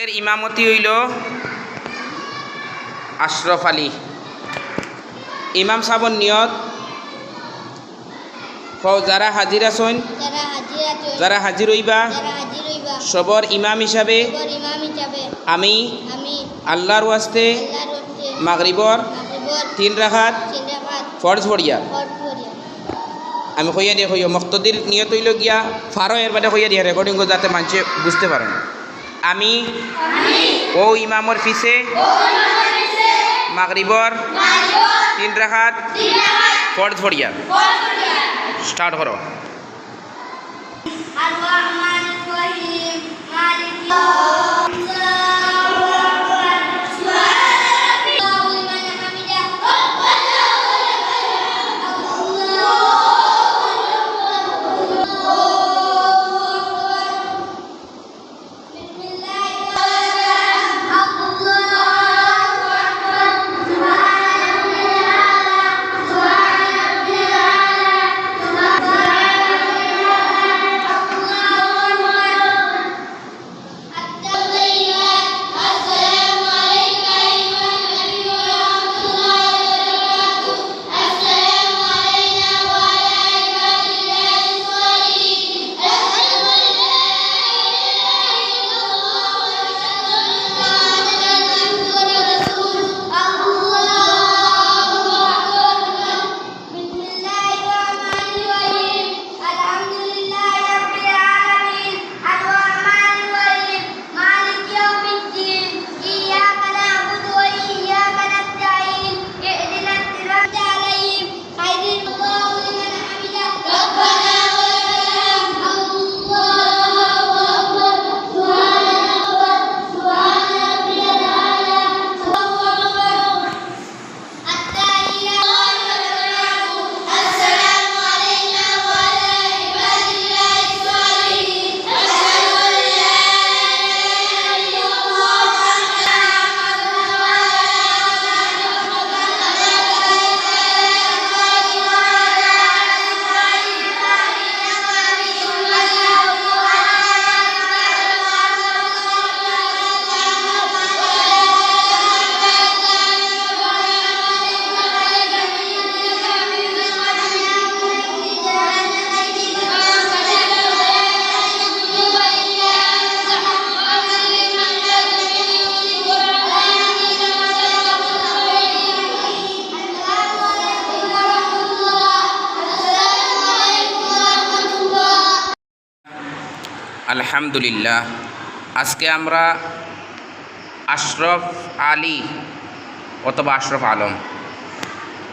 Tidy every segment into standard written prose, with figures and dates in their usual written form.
এর ইমামতি হইল আশরফ আলী। ইমাম সাবর নিয়ত যারা হাজির আছেন, যারা হাজির হইবা সবর ইমাম হিসাবে আমি আল্লাহর ওয়াস্তে মাগরিবর 3 রাকাত ফরজ পড়িয়া আমি কইয়া দিয়ে কইয়া মুক্তদির নিয়ত হইল গিয়া ফারো এর বাদে কইয়া দিয়া রেকর্ডিং যাতে মানুষে বুঝতে পারেন। আমি ও ইমামর পিছে মাগরিবর 3 রাকাত ফরজ পড়িয়া স্টার্ট করো। আলহামদুলিল্লাহ, আজকে আমরা আশরফ আলী অথবা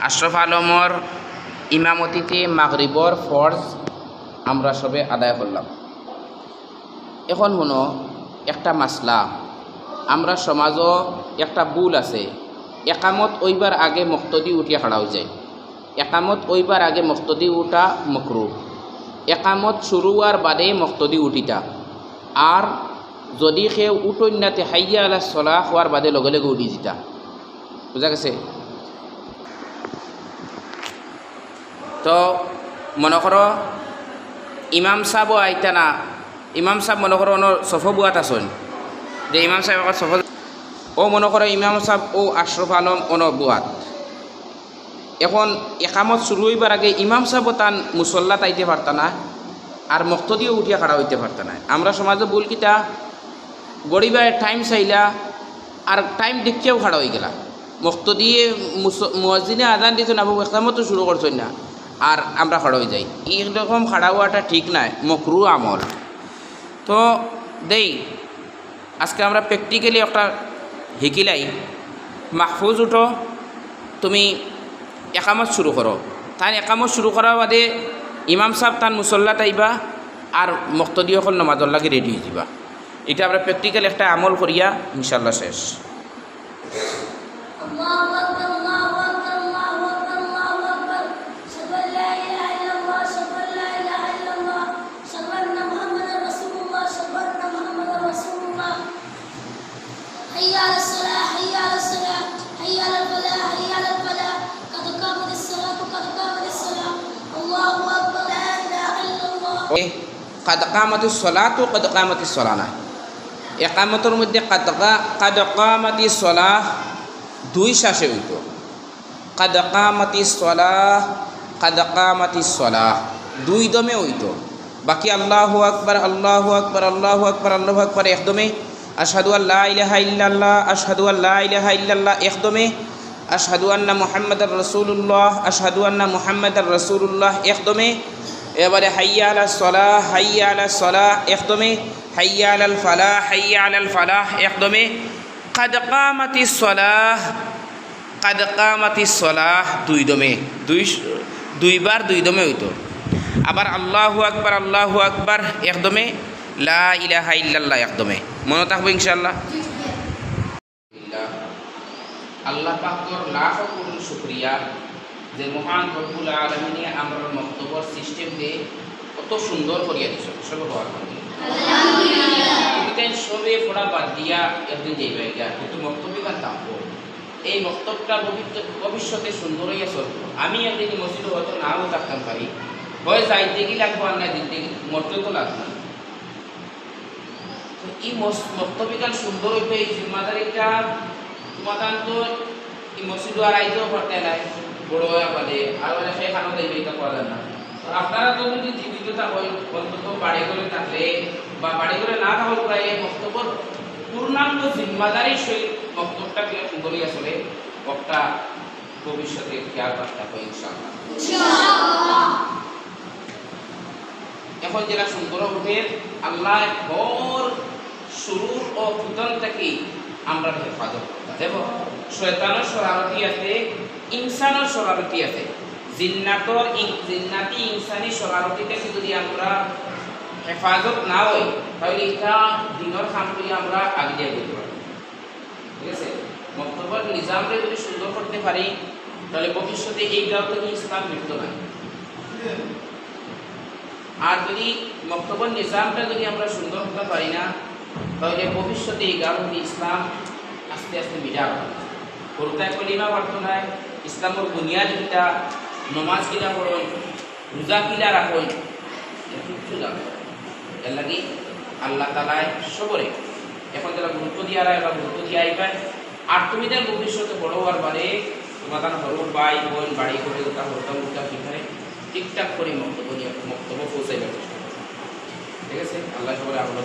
আশরফ আলমর ইমামতিতে মাগরিবর ফরজ আমরা সবে আদায় করলাম। এখন মনো একটা মাসলা, আমরা সমাজও একটা ভুল আছে, একামত ওইবার আগে মুক্তদি উঠিয়া খাড়া হয়ে যায়। একামত ওইবার আগে মুক্তদি উঠা মকরু, একামত শুরু হওয়ার বাদে মুক্তদি উঠিতা। আর যদি সে উঠন্যাতে হাইয়া আলা সলাহ হওয়ার বাদে লগে লগে উঠি যেতা। বুঝা গেছে? তো মনে করো ইমাম সাহেবও আইতা না, ইমাম সাহেব মনে করো সফ বুয়াত আসন যে ইমাম সাহেব সফ ও মনে করো ইমাম সাহেব ও আশরফ আলম বুয়াত। এখন একামত শুরু হইবার আগে ইমাম সাহেব তান মুসল্লা তাইতে পারতা না, আর মুক্তদিও উঠিয়া খাড়া হইতে পারতা না। আমরা সমাজে ভুল কিতা গরিবার টাইম চাইলা আর টাইম দেখিয়াও খাড়া হয়ে গেলা, মুক্তদিয়ে মুয়াজ্জিনে আজান দিয়েছেন আবু একামতও শুরু করছেন না, আর আমরা খাড়া হয়ে যাই। এইরকম খাড়া হওয়াটা ঠিক নাই, মকরু আমল। তো দেই আজকে আমরা প্র্যাকটিক্যালি একটা শিকিলাই। মাহফুজ উঠো, তুমি একামত শুরু করো, তাই একামত শুরু করার বাদে ইমাম সাহেব তান মুসল্লা তাইবা আর মুক্তদি সকল নমাজর লাগে রেডি হয়ে যাবা। এটা আমরা প্র্যাকটিক্যাল একটা আমল করিয়া ইনশাল্লাহ শেষ। قد قامت الصلاة قد قامت الصلاة একামতর মধ্যে কাদ কামাতিস সলাহ দুই শ্বাসে হইতো। কাদ কামাতিস সলাহ দুই দমে হইতো। বাকি আল্লাহু আকবার আল্লাহু আকবার আল্লাহু আকবার আল্লাহু আকবার একদমে। আশহাদু আল্লা ইলাহা ইল্লাল্লাহ আশহাদু আল্লা ইলাহা ইল্লাল্লাহ একদমে। আশহাদু আন্না মুহাম্মাদার রাসূলুল্লাহ আশহাদু আন্না মুহাম্মাদার রাসূলুল্লাহ একদমে। এবারে হাইয়া আলাস সালাহ একদমে। হাইয়া আলাল ফালাহ একদমে। কাদ কামাতিস সলাহ দুই দমে, দুইবার দুই দমে হইতো। আবার আল্লাহু আকবার একদমে। লা ইলাহা ইল্লাল্লাহ একদমে। মনে থাকবে ইনশাআল্লাহ। আল্লাহ পাকের লাখ কোটি শুকরিয়া যে মহান রব্বুল আলামিনে আমরা বক্তব্যের সিস্টেম দিয়ে কত সুন্দর করিয়া দিছ। সবে আলহামদুলিল্লাহ। সবে পড়া বাদ দিয়া একদিন যাইবে গিয়া কিন্তু বক্তব্য থাকবো। এই বক্তব্যটা ভবিষ্যতে সুন্দর হইয়া চলব। আমি একদিন মসজিদে হয়তো নাও থাকতাম পারি, হয় যাইতে কি লাগবো আর না দিতে মরতে তো লাগবে। এই বক্তব্যটা সুন্দর হইতে এই জিম্মাদারিটা তোমার তো এই মসজিদ আর আইতেও পারতে নাই, বড় হয়ে পারে আর সেখানে যাইবে এটা করা যায় না। আপনারা তো যদি জীবিত থাকেন অন্তত বাড়ি করে থাকলে বা বাড়ি করে না থাকলে প্রায় এই বক্তব্য পূর্ণাঙ্গ জিম্মাদারির সহিত বক্তব্যটা কি সুন্দরই আসলে বক্তা ভবিষ্যতে খেয়াল রাখতে হবে ইনশাআল্লাহ। এখন যেটা সুন্দর উঠে আল্লাহ ঘর শুরুর ও ফুতন থেকে আমরা হেফাজত করতে দেব। শয়তানের শরারতি আছে, ইনসানের শরারতি আছে। জিন্নাতি ইনসানি শরারতি থেকে যদি আমরা হেফাজত না হই তাহলে এটা দিনের কাম করে আমরা আগে দিয়ে যেতে পারি। ঠিক আছে, বক্তব্যের নিজামকে যদি সুন্দর করতে পারি তাহলে ভবিষ্যতে এই গাঁও থেকে ইসলাম মৃত্যু নাই। আর যদি বক্তব্যের নিজামটা যদি আমরা সুন্দর করতে পারি না তাহলে ভবিষ্যতে এই গাঁও থেকে ইসলাম আস্তে আস্তে মিটা হবে। পুরোটাই কলিমা পারত নাই, ইসলামের বুনিয়াদ কিটা, নমাজ কিলা পড়ুন, রোজা কিলা রাখুন, কিচ্ছু জানতো। এর লাগি আল্লাহ তালায় সবরে এখন যারা গুরুত্ব দিয়া রায় বা গুরুত্ব দিয়ে আইবেন। আর তুমি তার ভবিষ্যতে বড় হওয়ার বারে তোমার হরুর ভাই বোন বাড়ি করে ওটা হরতাম ওটা সেখানে ঠিকঠাক করে বক্তব্য পৌঁছাইবার চেষ্টা করো। ঠিক আছে, আল্লাহ সবাই আল্লাহ